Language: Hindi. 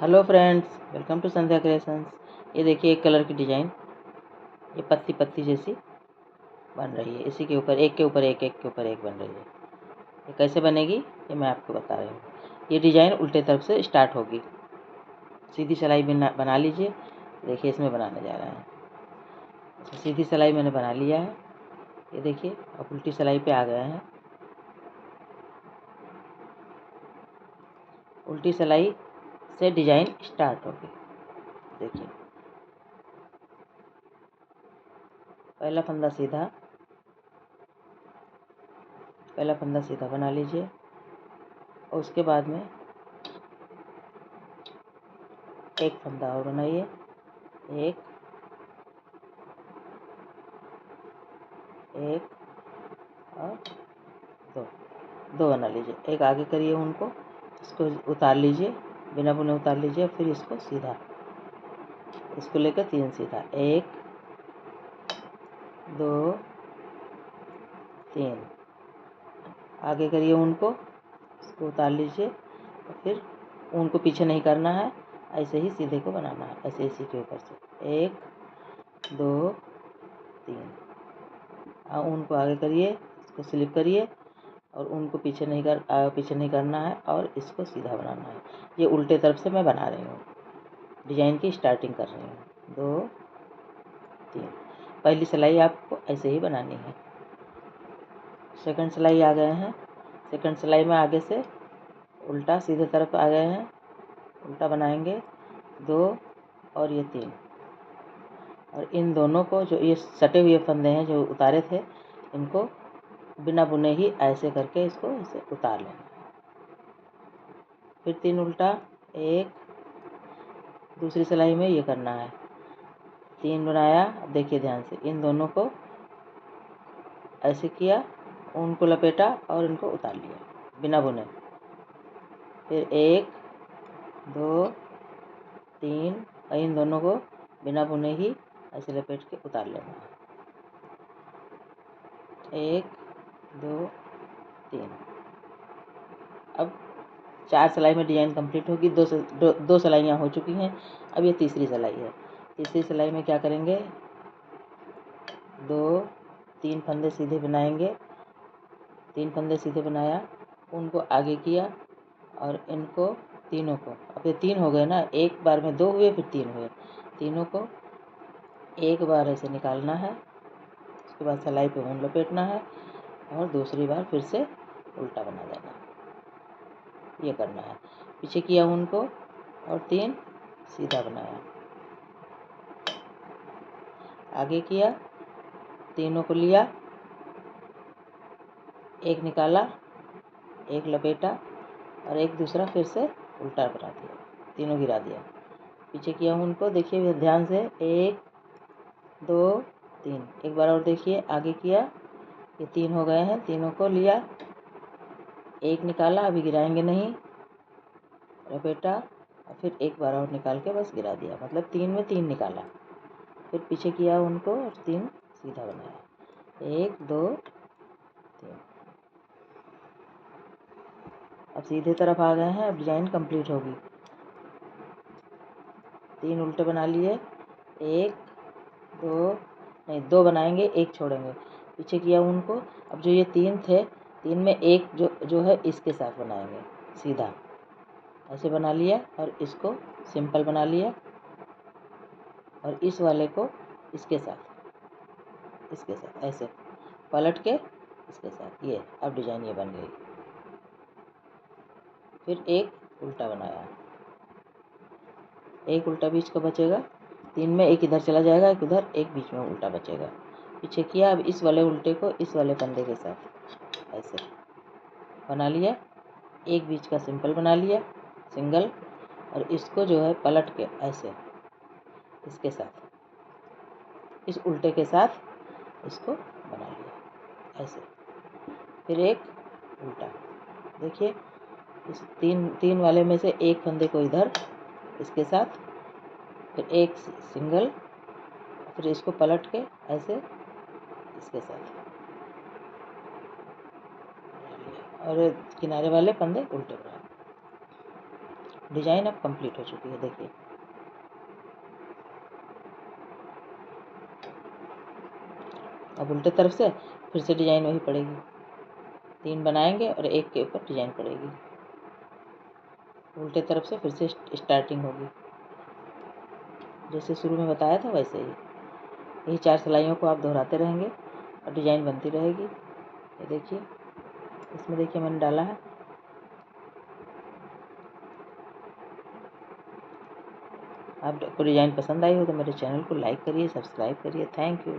Hello friends, welcome to Sandhya creations. ये देखिए एक कलर की डिज़ाइन, ये पत्ती पत्ती जैसी बन रही है। इसी के ऊपर एक के ऊपर एक, एक के ऊपर एक बन रही है। ये कैसे बनेगी ये मैं आपको बता रही हूँ। ये डिज़ाइन उल्टे तरफ से स्टार्ट होगी। सीधी सिलाई बना लीजिए। देखिए इसमें बनाने जा रहे हैं। सीधी सिलाई मैंने बना लिया है, ये देखिए। अब उल्टी सिलाई पे आ गए हैं। उल्टी सिलाई से डिज़ाइन स्टार्ट होगी। देखिए पहला फंदा सीधा, पहला फंदा सीधा बना लीजिए और उसके बाद में एक फंदा और बनाइए। एक एक और दो, दो बना लीजिए। एक आगे करिए उनको, इसको उतार लीजिए, बिना बुने उतार लीजिए। फिर इसको सीधा, इसको लेकर तीन सीधा, एक दो तीन। आगे करिए उनको, इसको उतार लीजिए और फिर उनको पीछे नहीं करना है, ऐसे ही सीधे को बनाना है। ऐसे इसी के ऊपर से एक दो तीन। उनको आगे करिए, इसको स्लिप करिए और उनको पीछे नहीं करना है और इसको सीधा बनाना है। ये उल्टे तरफ से मैं बना रही हूँ, डिज़ाइन की स्टार्टिंग कर रही हूँ। दो तीन। पहली सिलाई आपको ऐसे ही बनानी है। सेकंड सिलाई आ गए हैं। सेकंड सिलाई में आगे से उल्टा सीधे तरफ आ गए हैं, उल्टा बनाएंगे। दो और ये तीन, और इन दोनों को जो ये सटे हुए फंदे हैं जो उतारे थे, इनको बिना बुने ही ऐसे करके इसको ऐसे उतार लेना। फिर तीन उल्टा, एक, दूसरी सिलाई में ये करना है। तीन बनाया। अब देखिए ध्यान से, इन दोनों को ऐसे किया, उनको लपेटा और इनको उतार लिया बिना बुने। फिर एक दो तीन, और इन दोनों को बिना बुने ही ऐसे लपेट के उतार लेना है। एक दो तीन। अब चार सिलाई में डिज़ाइन कंप्लीट होगी। दो सिलाइयाँ हो चुकी हैं। अब ये तीसरी सिलाई है। तीसरी सिलाई में क्या करेंगे, दो तीन फंदे सीधे बनाएंगे। तीन फंदे सीधे बनाया, उनको आगे किया और इनको तीनों को, अब ये तीन हो गए ना, एक बार में दो हुए फिर तीन हुए, तीनों को एक बार ऐसे निकालना है। उसके बाद सिलाई पे ऊन लपेटना है और दूसरी बार फिर से उल्टा बना देना है। ये करना है। पीछे किया उनको और तीन सीधा बनाया, आगे किया, तीनों को लिया, एक निकाला, एक लपेटा और एक दूसरा फिर से उल्टा बना दिया, तीनों गिरा दिया। पीछे किया उनको, देखिए ध्यान से, एक दो तीन। एक बार और देखिए, आगे किया, ये तीन हो गए हैं। तीनों को लिया, एक निकाला, अभी गिराएंगे नहीं, लपेटा और फिर एक बार और निकाल के बस गिरा दिया, मतलब तीन में तीन निकाला। फिर पीछे किया उनको और तीन सीधा बनाया, एक दो तीन। अब सीधे तरफ आ गए हैं। अब डिज़ाइन कंप्लीट होगी। तीन उल्टे बना लिए, एक दो, नहीं दो बनाएंगे, एक छोड़ेंगे। पीछे किया उनको। अब जो ये तीन थे, तीन में एक जो है इसके साथ बनाएंगे सीधा, ऐसे बना लिया और इसको सिंपल बना लिया और इस वाले को इसके साथ ऐसे पलट के इसके साथ, ये अब डिज़ाइन ये बन गई। फिर एक उल्टा बनाया, एक उल्टा बीच का बचेगा। तीन में एक इधर चला जाएगा, एक उधर, एक बीच में उल्टा बचेगा। पीछे किया, अब इस वाले उल्टे को इस वाले फंदे के साथ ऐसे बना लिया, एक बीच का सिंपल बना लिया, सिंगल, और इसको जो है पलट के ऐसे इसके साथ, इस उल्टे के साथ इसको बना लिया ऐसे। फिर एक उल्टा, देखिए इस तीन वाले में से एक फंदे को इधर इसके साथ, फिर एक सिंगल, फिर इसको पलट के ऐसे इसके साथ, और किनारे वाले फंदे उल्टे बना। डिजाइन अब कंप्लीट हो चुकी है। देखिए अब उल्टे तरफ से फिर से डिजाइन वही पड़ेगी, 3 बनाएंगे और एक के ऊपर डिजाइन पड़ेगी। उल्टे तरफ से फिर से स्टार्टिंग होगी, जैसे शुरू में बताया था वैसे ही। यही 4 सिलाइयों को आप दोहराते रहेंगे और डिजाइन बनती रहेगी। ये देखिए, इसमें देखिए मैंने डाला है। आपको डिजाइन पसंद आई हो तो मेरे चैनल को लाइक करिए, सब्सक्राइब करिए। Thank you.